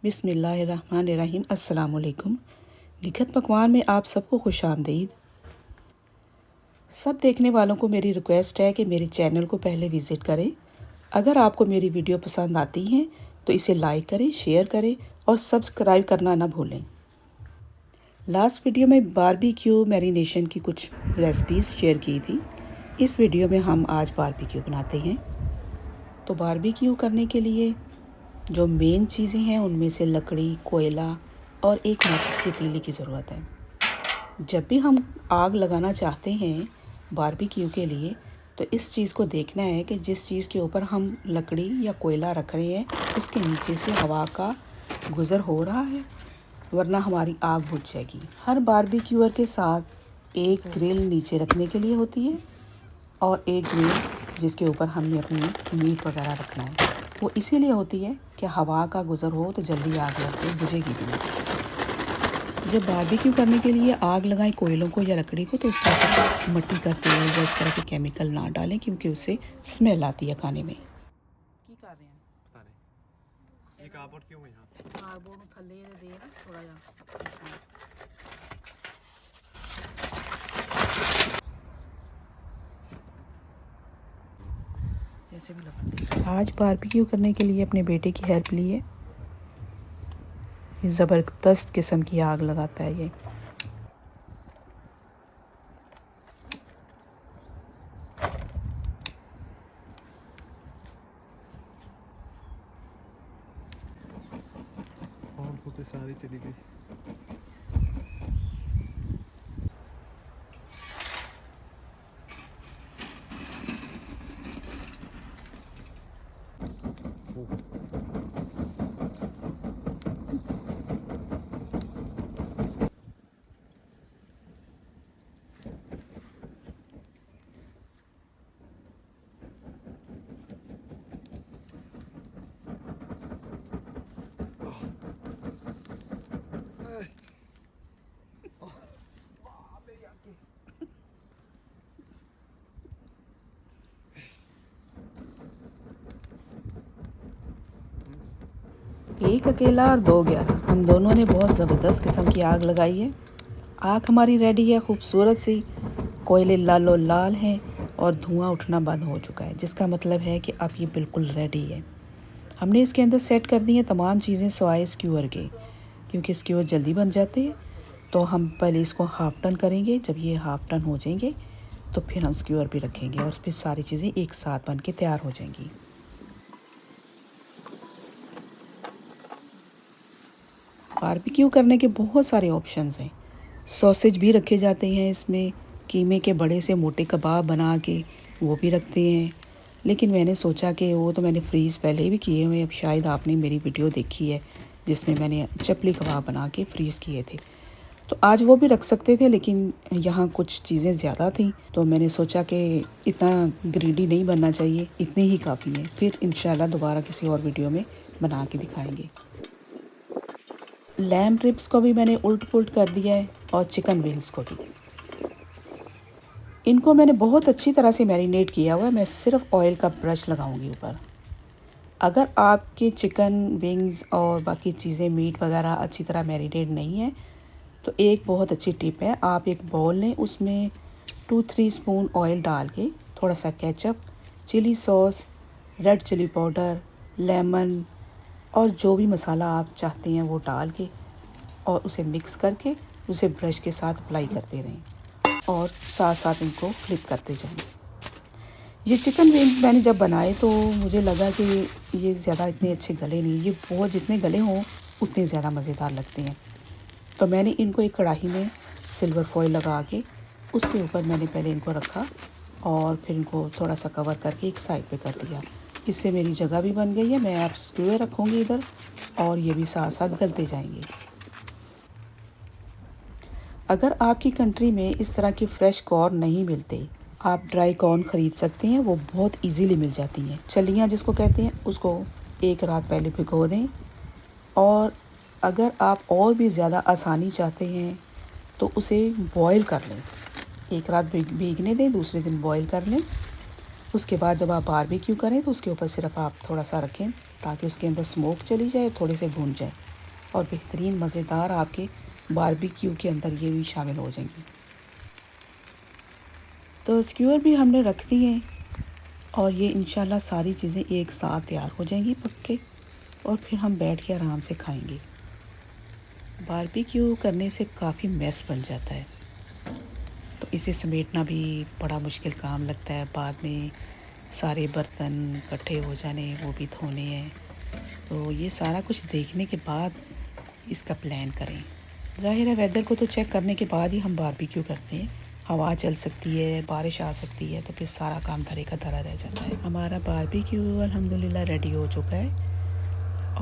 बिस्मिल्लाहिर्रहमानिर्रहीम। अस्सलाम वालेकुम। लिखत पकवान में आप सबको खुशामदीद। सब देखने वालों को मेरी रिक्वेस्ट है कि मेरे चैनल को पहले विज़िट करें। अगर आपको मेरी वीडियो पसंद आती हैं तो इसे लाइक करें, शेयर करें और सब्सक्राइब करना ना भूलें। लास्ट वीडियो में बारबेक्यू मैरिनेशन की कुछ रेसिपीज़ शेयर की थी। इस वीडियो में हम आज बारबेक्यू बनाते हैं। तो बारबेक्यू करने के लिए जो मेन चीज़ें हैं उनमें से लकड़ी, कोयला और एक माचिस की तीली की ज़रूरत है। जब भी हम आग लगाना चाहते हैं बारबेक्यू के लिए तो इस चीज़ को देखना है कि जिस चीज़ के ऊपर हम लकड़ी या कोयला रख रहे हैं उसके नीचे से हवा का गुज़र हो रहा है, वरना हमारी आग बुझ जाएगी। हर बारबेक्यूअर के साथ एक ग्रिल नीचे रखने के लिए होती है और एक ग्रिल जिसके ऊपर हमने अपनी मीट वगैरह रखना है। वो इसीलिए होती है कि हवा का गुज़र हो तो जल्दी आग लग जाए, बुझेगी भी नहीं। जब बारबेक्यू करने के लिए आग लगाएं कोयलों को या लकड़ी को तो उसके ऊपर मिट्टी का तेल या इस तरह के केमिकल ना डालें, क्योंकि उससे स्मेल आती है खाने में। की कर रहे हैं पता नहीं ये कार्डबोर्ड क्यों है यहाँ? कार्डबोर्ड थल्ले दे ना थोड़ा जा जैसे भी लगाते। आज बारबेक्यू करने के लिए अपने बेटे की हेल्प ली है। ज़बरदस्त किस्म की आग लगाता है ये। और होते सारी तरीके एक अकेला और दो 11, हम दोनों ने बहुत ज़बरदस्त किस्म की आग लगाई है। आग हमारी रेडी है, खूबसूरत सी। कोयले लालो लाल हैं और धुआं उठना बंद हो चुका है, जिसका मतलब है कि अब ये बिल्कुल रेडी है। हमने इसके अंदर सेट कर दी हैं तमाम चीज़ें सिवाय स्क्यूअर के, क्योंकि स्क्यूअर जल्दी बन जाते हैं। तो हम पहले इसको हाफ टर्न करेंगे। जब ये हाफ टर्न हो जाएंगे तो फिर हम स्क्यूअर भी रखेंगे और फिर सारी चीज़ें एक साथ बन के तैयार हो जाएंगी। बारबेक्यू करने के बहुत सारे ऑप्शंस हैं। सॉसेज भी रखे जाते हैं इसमें, कीमे के बड़े से मोटे कबाब बना के वो भी रखते हैं। लेकिन मैंने सोचा कि वो तो मैंने फ्रीज़ पहले भी किए हुए, अब शायद आपने मेरी वीडियो देखी है जिसमें मैंने चपली कबाब बना के फ्रीज़ किए थे। तो आज वो भी रख सकते थे, लेकिन यहाँ कुछ चीज़ें ज़्यादा थी तो मैंने सोचा कि इतना ग्रीडी नहीं बनना चाहिए, इतनी ही काफ़ी है। फिर इंशाल्लाह दोबारा किसी और वीडियो में बना के दिखाएंगे। लैम्ब रिब्स को भी मैंने उल्ट पुल्ट कर दिया है और चिकन विंग्स को भी। इनको मैंने बहुत अच्छी तरह से मैरिनेट किया हुआ है। मैं सिर्फ ऑयल का ब्रश लगाऊंगी ऊपर। अगर आपके चिकन विंग्स और बाकी चीज़ें मीट वगैरह अच्छी तरह मैरिनेट नहीं है तो एक बहुत अच्छी टिप है, आप एक बाउल लें, उसमें 2-3 स्पून ऑयल डाल के थोड़ा सा ketchup, chilli sauce, red chilli powder, lemon और जो भी मसाला आप चाहते हैं वो डाल के और उसे मिक्स करके उसे ब्रश के साथ अप्लाई करते रहें और साथ साथ इनको फ्लिप करते जाएं। ये चिकन विंग्स मैंने जब बनाए तो मुझे लगा कि ये ज़्यादा इतने अच्छे गले नहीं, ये बहुत जितने गले हों उतने ज़्यादा मज़ेदार लगते हैं। तो मैंने इनको एक कढ़ाई में सिल्वर फॉइल लगा के उसके ऊपर मैंने पहले इनको रखा और फिर इनको थोड़ा सा कवर करके एक साइड पे कर दिया। इससे मेरी जगह भी बन गई है। मैं अब स्क्यूअर रखूँगी इधर और ये भी साथ साथ गलते जाएंगे। अगर आपकी कंट्री में इस तरह की फ़्रेश कॉर्न नहीं मिलते, आप ड्राई कॉर्न ख़रीद सकते हैं, वो बहुत इजीली मिल जाती हैं। चलियाँ जिसको कहते हैं, उसको एक रात पहले भिगो दें। और अगर आप और भी ज़्यादा आसानी चाहते हैं तो उसे बॉईल कर लें। एक रात भीगने दें, दूसरे दिन बॉईल कर लें उसके बाद जब आप बारबेक्यू करें तो उसके ऊपर सिर्फ आप थोड़ा सा रखें ताकि उसके अंदर स्मोक चली जाए, थोड़े से भून जाए और बेहतरीन मज़ेदार आपके बारबेक्यू के अंदर ये भी शामिल हो जाएंगी। तो स्क्यूअर भी हमने रख दी हैं और ये इंशाल्लाह सारी चीज़ें एक साथ तैयार हो जाएंगी पक के, और फिर हम बैठ के आराम से खाएंगे। बारबेक्यू करने से काफ़ी मैस बन जाता है, तो इसे समेटना भी बड़ा मुश्किल काम लगता है। बाद में सारे बर्तन इकट्ठे हो जाने, वो भी धोने हैं। तो ये सारा कुछ देखने के बाद इसका प्लान करें। ज़ाहिर है वेदर को तो चेक करने के बाद ही हम बारबेक्यू करते हैं। हवा चल सकती है, बारिश आ सकती है, तो फिर सारा काम धरे का धरा रह जाता है। हमारा बारबेक्यू अल्हम्दुलिल्लाह रेडी हो चुका है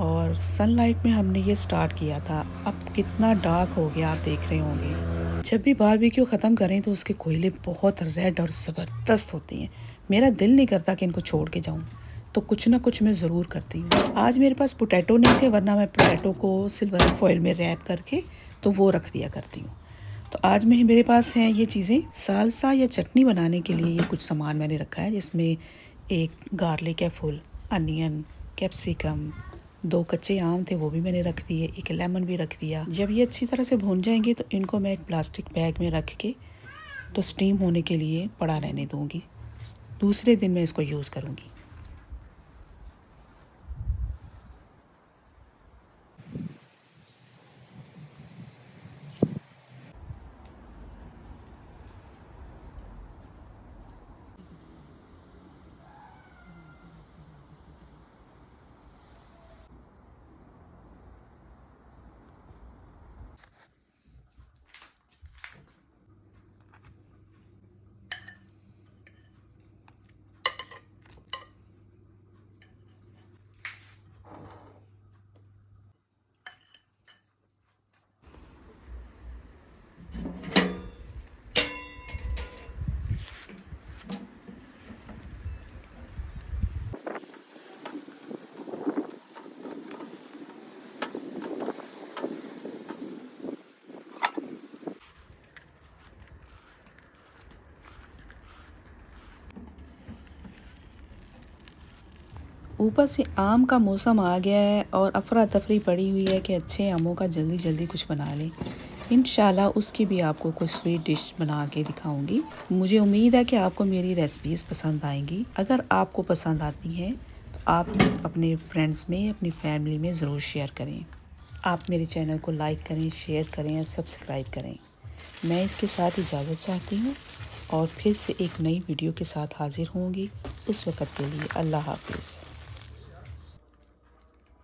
और सनलाइट में हमने ये स्टार्ट किया था। अब कितना डार्क हो गया आप देख रहे होंगे। जब भी बारबेक्यू ख़त्म करें तो उसके कोयले बहुत रेड और ज़बरदस्त होते हैं। मेरा दिल नहीं करता कि इनको छोड़ के जाऊं, तो कुछ ना कुछ मैं ज़रूर करती हूँ। आज मेरे पास पोटैटो नहीं थे, वरना मैं पोटैटो को सिल्वर फॉइल में रैप करके तो वो रख दिया करती हूँ। तो आज मेरे पास हैं ये चीज़ें। सालसा या चटनी बनाने के लिए ये कुछ सामान मैंने रखा है, जिसमें एक गार्लिक है फुल, अनियन, कैप्सिकम, 2 कच्चे आम थे वो भी मैंने रख दिए, एक लेमन भी रख दिया। जब ये अच्छी तरह से भून जाएंगे तो इनको मैं एक प्लास्टिक बैग में रख के तो स्टीम होने के लिए पड़ा रहने दूँगी। दूसरे दिन मैं इसको यूज़ करूँगी। ऊपर से आम का मौसम आ गया है और अफरा तफरी पड़ी हुई है कि अच्छे आमों का जल्दी जल्दी कुछ बना लें। इंशाल्लाह उसकी भी आपको कोई स्वीट डिश बना के दिखाऊंगी। मुझे उम्मीद है कि आपको मेरी रेसिपीज़ पसंद आएंगी। अगर आपको पसंद आती हैं तो आप अपने फ्रेंड्स में, अपनी फैमिली में ज़रूर शेयर करें। आप मेरे चैनल को लाइक करें, शेयर करें और सब्सक्राइब करें। मैं इसके साथ इजाज़त चाहती हूँ और फिर से एक नई वीडियो के साथ हाज़िर होंगी। उस वक़्त के लिए अल्लाह हाफ़िज़।